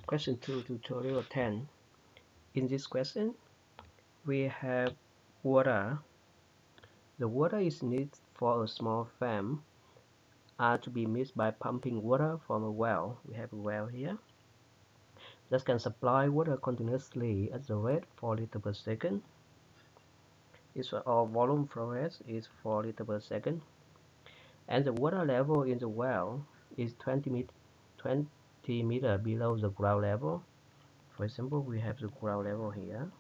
Question 2, tutorial 10. In this question, we have water. The water is needed for a small farm are to be mixed by pumping water from a well. We have a well here that can supply water continuously at the rate 4 liters per second. Our volume flow rate is 4 liters per second. And the water level in the well is 20 meters below the ground level. For example, we have the ground level here.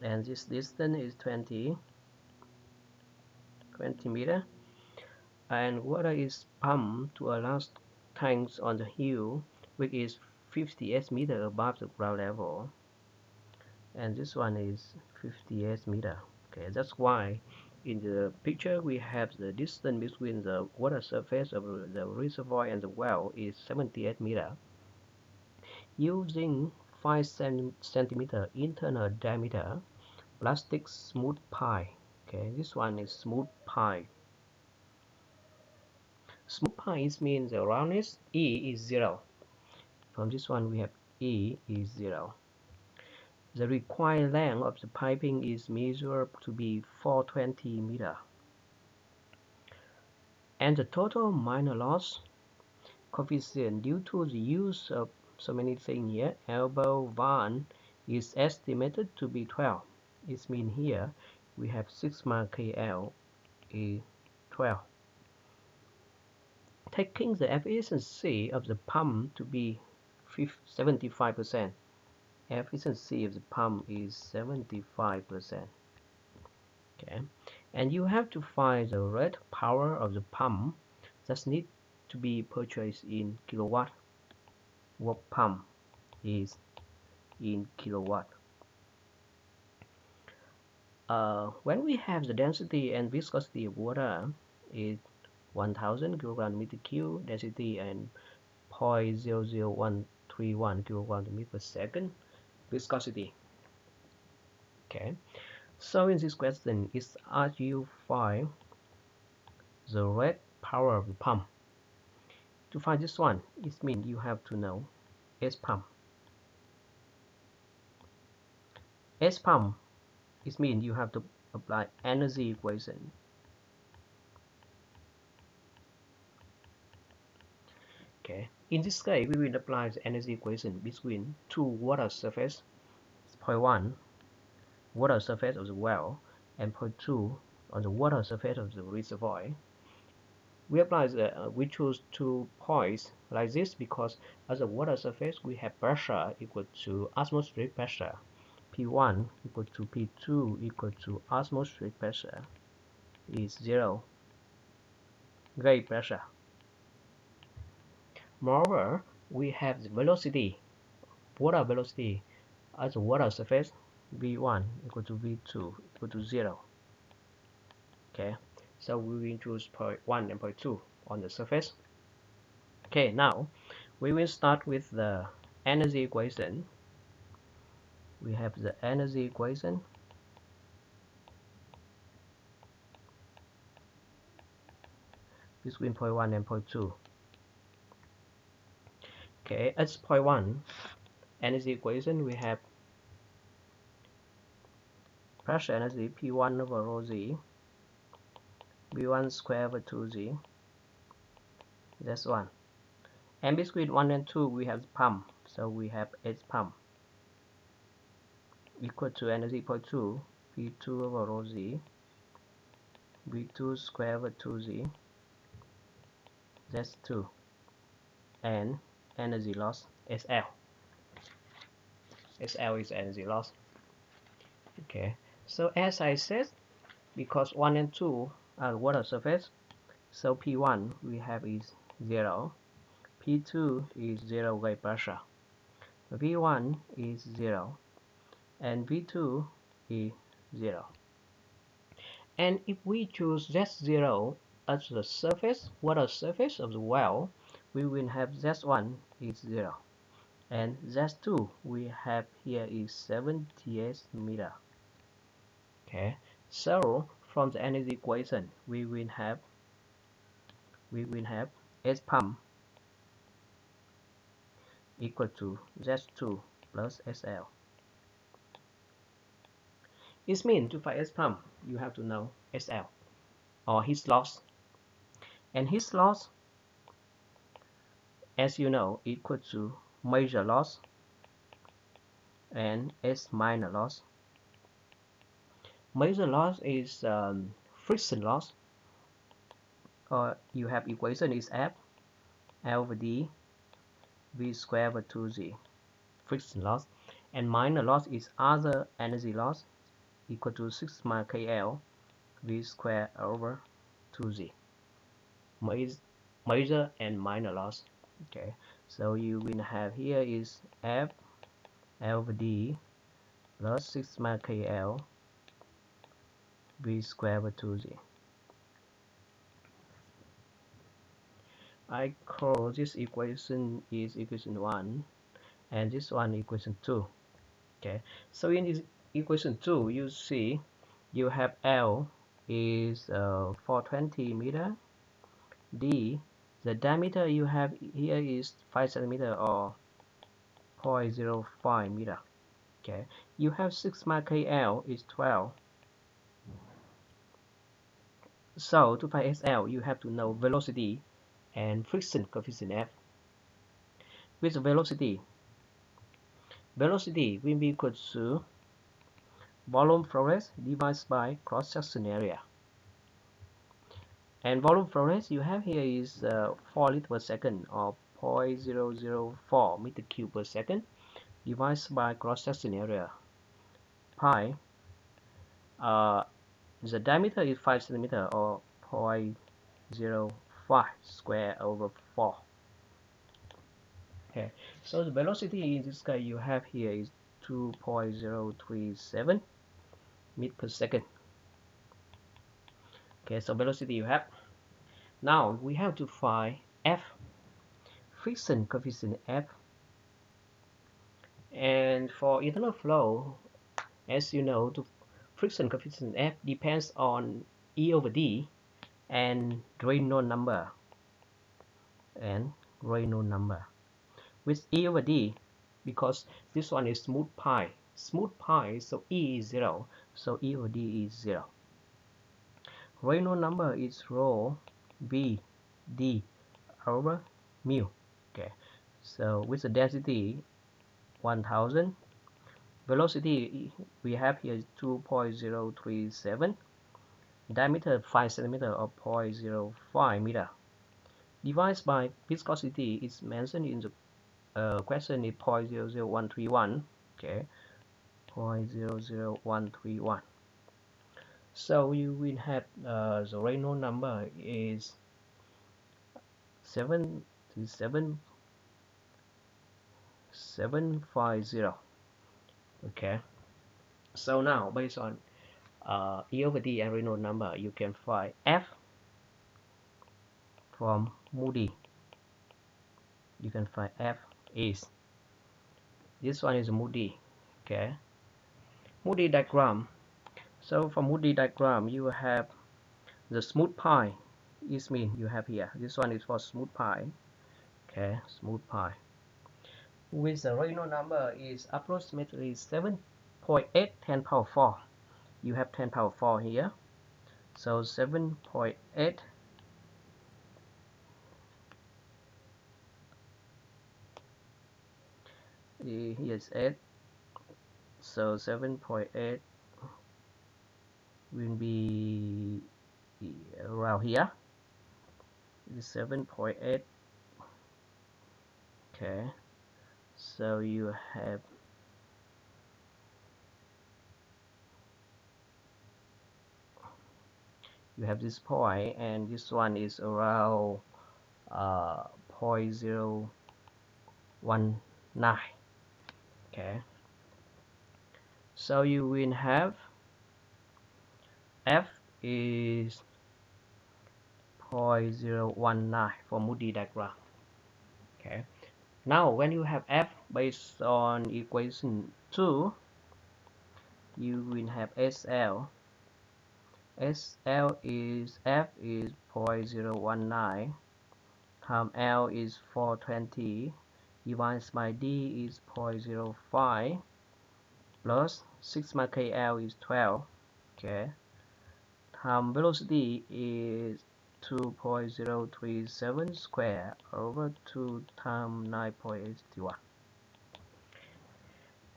And this distance is 20 meters. And water is pumped to a large tank on the hill, which is 58 meters above the ground level. And this one is 58 meters. Okay, that's why in the picture we have the distance between the water surface of the reservoir and the well is 78 meters. Using 5 centimeter internal diameter plastic smooth pipe. Okay, this one is smooth pipe. Smooth pipe means the roundness E is 0. From this one we have E is 0. The required length of the piping is measured to be 420 meters. And the total minor loss coefficient due to the use of so many things here, elbow van, is estimated to be 12. It means here we have sigma KL is 12. Taking the efficiency of the pump to be 75%. Efficiency of the pump is 75%. Okay, and you have to find the rate power of the pump that need to be purchased in kilowatt. Work pump is in kilowatt. When we have the density and viscosity of water is 1000 kilogram meter cube, density and 0.00131 kilogram meter per second, viscosity. Okay, so in this question is asked you find the rate power of the pump. To find this one, it means you have to know S pump. S pump, it means you have to apply energy equation. Okay, in this case, we will apply the energy equation between two water surface. Point 1, water surface of the well, and point 2, on the water surface of the reservoir. We apply we choose 2 points like this because at the water surface we have pressure equal to atmospheric pressure. P1 equal to P2 equal to atmospheric pressure is 0 gauge pressure. Moreover, we have the velocity, water velocity at the water surface, V1 equal to V2 equal to 0. Okay, so we will choose point 1 and point 2 on the surface. Okay, now we will start with the energy equation. We have the energy equation. Between point 1 and point 2. Okay, at point 1, energy equation, we have pressure energy P1 over rho Z, V1 square over 2Z. That's 1. And between 1 and 2, we have the pump. So we have H pump equal to energy point 2, P2 over rho Z, V2 square over 2Z. That's 2. And energy loss SL. SL is energy loss. Okay, so as I said, because 1 and 2 are water surface, so P1 we have is 0, P2 is 0 gauge pressure, V1 is 0, and V2 is 0. And if we choose Z0 as the surface, water surface of the well, we will have Z1 is 0. And Z2 we have here is 78 meters. Okay, so from the energy equation we will have we will have S pump equal to Z2 plus SL. It means to find S pump, you have to know SL or his loss. And his loss, as you know, equal to major loss and S minor loss. Major loss is friction loss, or you have equation is F L over D V square over 2G, friction loss, and minor loss is other energy loss equal to sigma KL V square over 2G. Major and minor loss. Okay, so you will have here is F L over D plus sigma KL V square over 2G. I call this equation is equation 1 and this one equation 2. Okay, so in this equation 2 you see you have L is 420 meter, D the diameter you have here is 5 centimeter or 0.05 meter. Okay, you have sigma KL is 12. So to find SL you have to know velocity and friction coefficient F. With velocity will be equal to volume flow rate divided by cross section area. And volume flow rate you have here is 4 liters per second or 0.004 meter cube per second divided by cross section area pi. The diameter is 5 centimeter or 0.05 square over 4. Okay, so the velocity in this case you have here is 2.037 meter per second. Okay, so velocity you have. Now we have to find F, friction coefficient F. And for internal flow, as you know, the friction coefficient F depends on E over D and Reynolds number. With E over D, because this one is smooth pi, so E is 0, so E over D is 0. Reynolds number is rho V D over mu. Okay, so with the density 1000, velocity we have here is 2.037, diameter 5 centimeter or 0.05 meter, divided by viscosity is mentioned in the question is 0.00131. Okay, 0.00131. So you will have the Reynolds number is 750. Okay, so now based on E over D and Reynolds number, you can find F from Moody. You can find F is, this one is Moody. Okay, Moody diagram. So for Moody diagram you have the smooth pi, is mean you have here, this one is for smooth pi. Okay, smooth pi with the Reynolds number is approximately 7.8 10 power 4. You have 10 power 4 here, so 7.8 here's 8, so 7.8 will be around here, 7.8. Okay, so you have this point, and this one is around 0.019. Okay, so you will have F is 0.019 for Moody diagram. Okay, now when you have F based on equation 2, you will have SL is F is 0.019 Time L is 420 divided by D is 0.05 plus sigma KL is 12. Okay. Time velocity is 2.037 square over 2 times 9.81.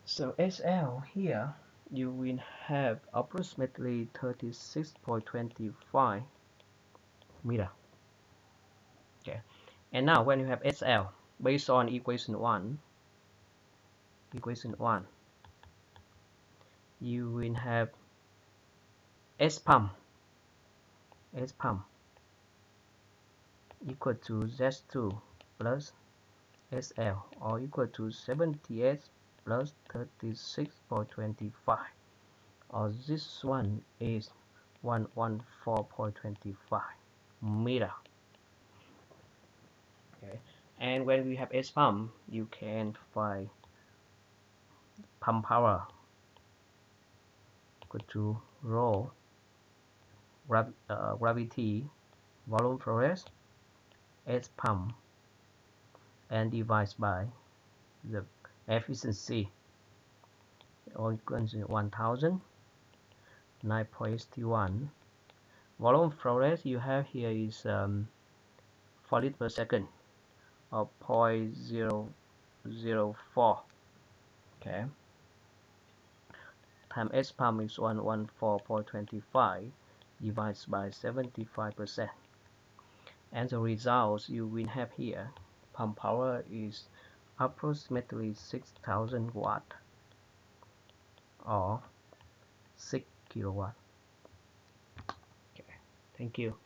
So SL here you will have approximately 36.25 meter. Okay. And now when you have SL based on equation 1, you will have S pump equal to Z2 plus SL or equal to 78 plus 36.25, or this one is 114.25 meter. Okay. And when we have S pump, you can find pump power equal to rho gravity volume flow rate S pump and divided by the efficiency, or equals to 1000 9.81. Volume flow rate you have here is 4 liters per second, or 0.004. Okay. Time S pump is 114.25 divided by 75%. And the results you will have here, pump power is approximately 6000 watt or 6 kilowatt. Okay, thank you.